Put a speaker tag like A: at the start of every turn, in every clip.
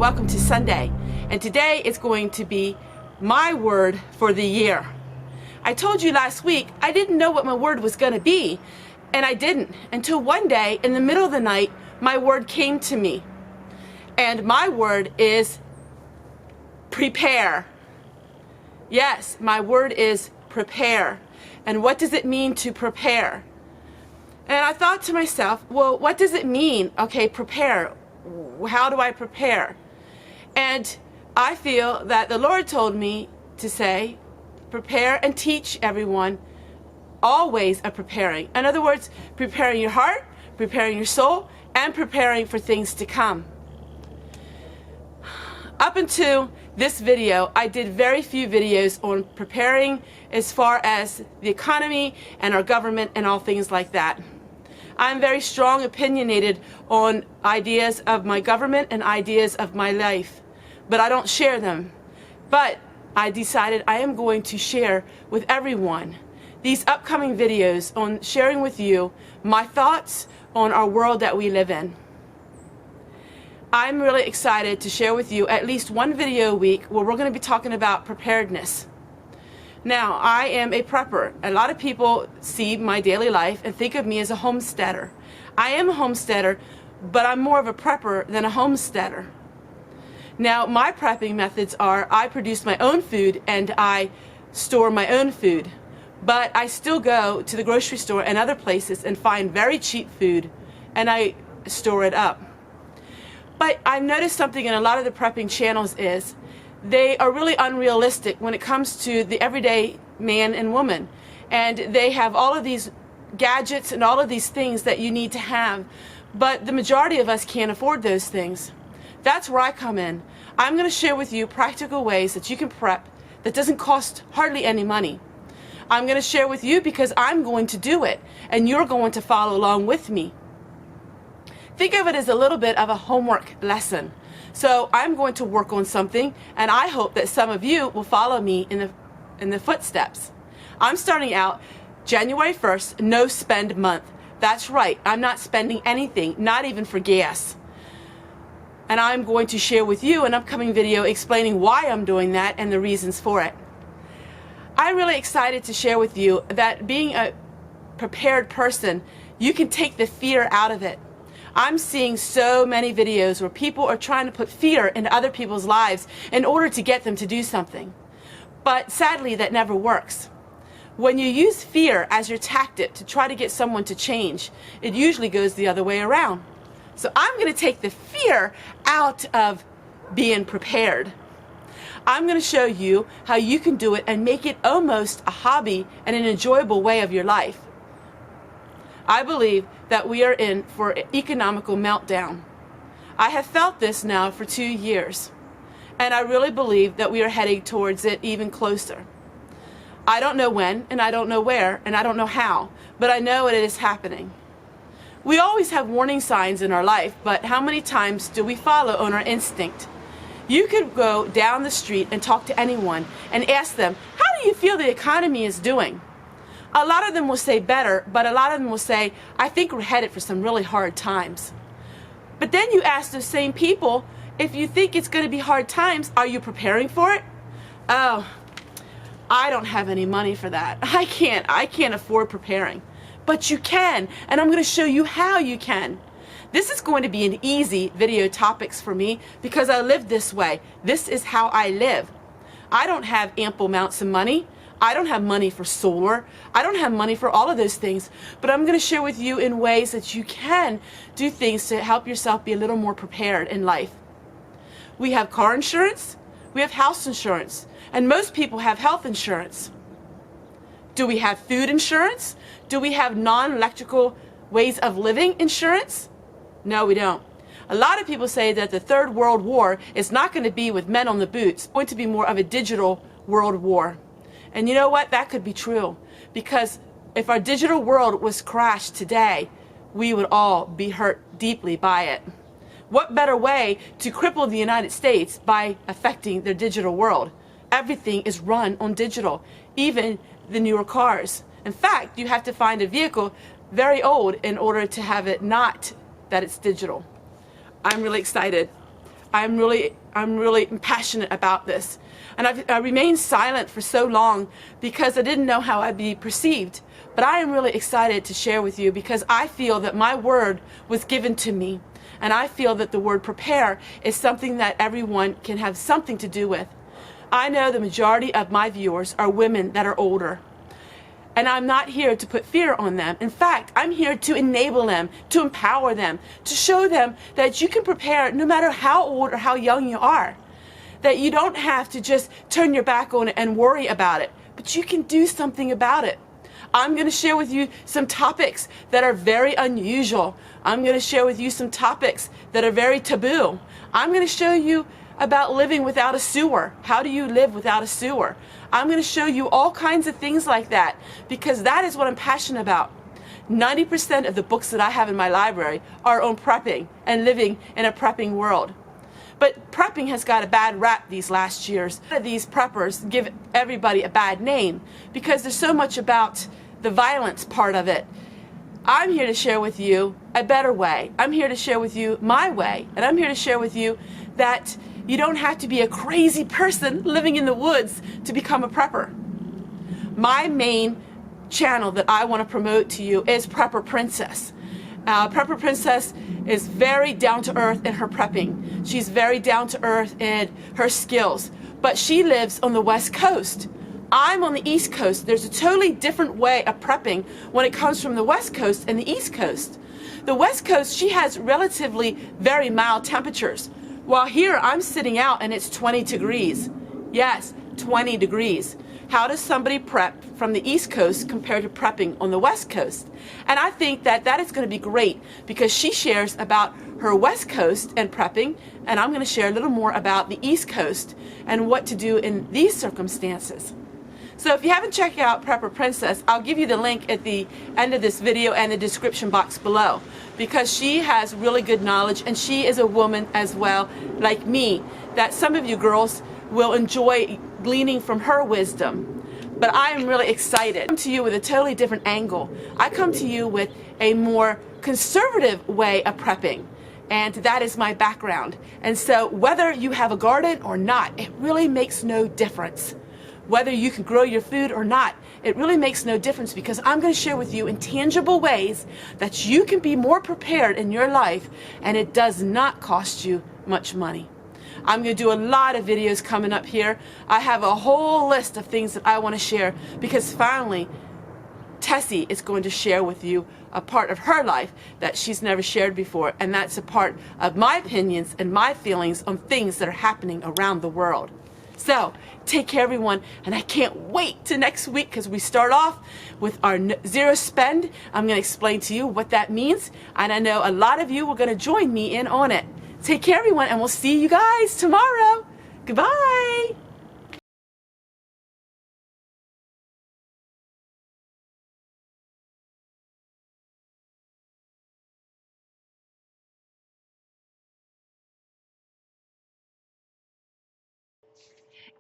A: welcome to Sunday. And today is going to be my word for the year. I told you last week I didn't know what my word was going to be, and I didn't until one day in the middle of the night my word came to me. And my word is prepare. Yes, my word is prepare. And what does it mean to prepare? And I thought to myself, well, what does it mean? Okay, prepare. How do I prepare? And I feel that the Lord told me to say, prepare and teach everyone all ways of preparing. In other words, preparing your heart, preparing your soul, and preparing for things to come. Up until this video, I did very few videos on preparing as far as the economy and our government and all things like that. I'm very strong, opinionated on ideas of my government and ideas of my life, but I don't share them. But I decided I am going to share with everyone these upcoming videos on sharing with you my thoughts on our world that we live in. I'm really excited to share with you at least one video a week where we're going to be talking about preparedness. Now, I am a prepper. A lot of people see my daily life and think of me as a homesteader. I am a homesteader, but I'm more of a prepper than a homesteader. Now, my prepping methods are I produce my own food and I store my own food. But I still go to the grocery store and other places and find very cheap food and I store it up. But I've noticed something in a lot of the prepping channels is they are really unrealistic when it comes to the everyday man and woman. And they have all of these gadgets and all of these things that you need to have. But the majority of us can't afford those things. That's where I come in. I'm going to share with you practical ways that you can prep that doesn't cost hardly any money. I'm going to share with you because I'm going to do it and you're going to follow along with me. Think of it as a little bit of a homework lesson. So I'm going to work on something and I hope that some of you will follow me in the footsteps. I'm starting out January 1st, no spend month. That's right, I'm not spending anything, not even for gas. And I'm going to share with you an upcoming video explaining why I'm doing that and the reasons for it. I'm really excited to share with you that being a prepared person, you can take the fear out of it. I'm seeing so many videos where people are trying to put fear into other people's lives in order to get them to do something. But sadly, that never works. When you use fear as your tactic to try to get someone to change, it usually goes the other way around. So I'm going to take the fear out of being prepared. I'm going to show you how you can do it and make it almost a hobby and an enjoyable way of your life. I believe that we are in for an economical meltdown. I have felt this now for 2 years, and I really believe that we are heading towards it even closer. I don't know when, and I don't know where, and I don't know how, but I know it is happening. We always have warning signs in our life, but how many times do we follow on our instinct? You could go down the street and talk to anyone and ask them, how do you feel the economy is doing? A lot of them will say better, but a lot of them will say, I think we're headed for some really hard times. But then you ask those same people, if you think it's going to be hard times, are you preparing for it? Oh, I don't have any money for that. I can't afford preparing. But you can, and I'm going to show you how you can. This is going to be an easy video topics for me because I live this way. This is how I live. I don't have ample amounts of money. I don't have money for solar. I don't have money for all of those things. But I'm going to share with you in ways that you can do things to help yourself be a little more prepared in life. We have car insurance. We have house insurance. And most people have health insurance. Do we have food insurance? Do we have non-electrical ways of living insurance? No, we don't. A lot of people say that the Third World War is not going to be with men on the boots. It's going to be more of a digital world war. And you know what? That could be true. Because if our digital world was crashed today, we would all be hurt deeply by it. What better way to cripple the United States by affecting their digital world? Everything is run on digital, even the newer cars. In fact, you have to find a vehicle very old in order to have it not that it's digital. I'm really excited. I'm really passionate about this. And I remained silent for so long because I didn't know how I'd be perceived. But I am really excited to share with you because I feel that my word was given to me. And I feel that the word prepare is something that everyone can have something to do with. I know the majority of my viewers are women that are older. And I'm not here to put fear on them. In fact, I'm here to enable them, to empower them, to show them that you can prepare no matter how old or how young you are. That you don't have to just turn your back on it and worry about it, but you can do something about it. I'm going to share with you some topics that are very unusual. I'm going to share with you some topics that are very taboo. I'm going to show you about living without a sewer. How do you live without a sewer? I'm going to show you all kinds of things like that because that is what I'm passionate about. 90% of the books that I have in my library are on prepping and living in a prepping world. But prepping has got a bad rap these last years. These preppers give everybody a bad name because there's so much about the violence part of it. I'm here to share with you a better way. I'm here to share with you my way. And I'm here to share with you that you don't have to be a crazy person living in the woods to become a prepper. My main channel that I want to promote to you is Prepper Princess. Prepper Princess is very down to earth in her prepping. She's very down to earth in her skills, but she lives on the West Coast. I'm on the East Coast. There's a totally different way of prepping when it comes from the West Coast and the East Coast. The West Coast, she has relatively very mild temperatures, while here I'm sitting out and it's 20 degrees. Yes, 20 degrees. How does somebody prep from the East Coast compared to prepping on the West Coast? And I think that that is going to be great because she shares about her West Coast and prepping, and I'm going to share a little more about the East Coast and what to do in these circumstances. So if you haven't checked out Prepper Princess, I'll give you the link at the end of this video and the description box below because she has really good knowledge and she is a woman as well, like me, that some of you girls will enjoy gleaning from her wisdom. But I am really excited. I come to you with a totally different angle. I come to you with a more conservative way of prepping, and that is my background. And so whether you have a garden or not, it really makes no difference. Whether you can grow your food or not, it really makes no difference because I'm going to share with you in tangible ways that you can be more prepared in your life and it does not cost you much money. I'm going to do a lot of videos coming up here. I have a whole list of things that I want to share because finally Tessie is going to share with you a part of her life that she's never shared before, and that's a part of my opinions and my feelings on things that are happening around the world. So take care everyone, and I can't wait to next week because we start off with our zero spend. I'm going to explain to you what that means, and I know a lot of you are going to join me in on it. Take care everyone, and we'll see you guys tomorrow. Goodbye.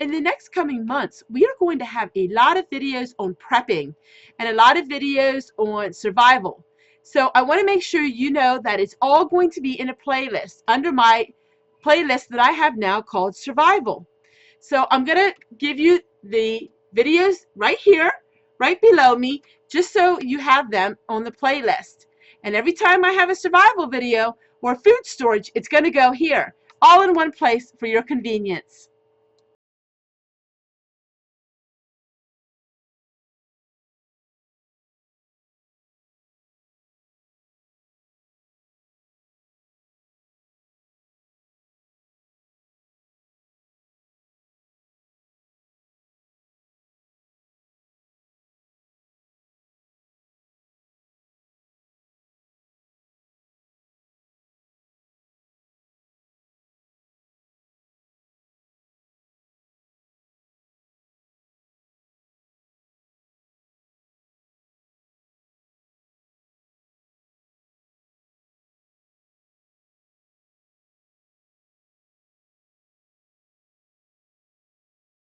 A: In the next coming months, we are going to have a lot of videos on prepping and a lot of videos on survival. So I want to make sure you know that it's all going to be in a playlist under my playlist that I have now called Survival. So I'm going to give you the videos right here, right below me, just so you have them on the playlist. And every time I have a survival video or food storage, it's going to go here, all in one place for your convenience.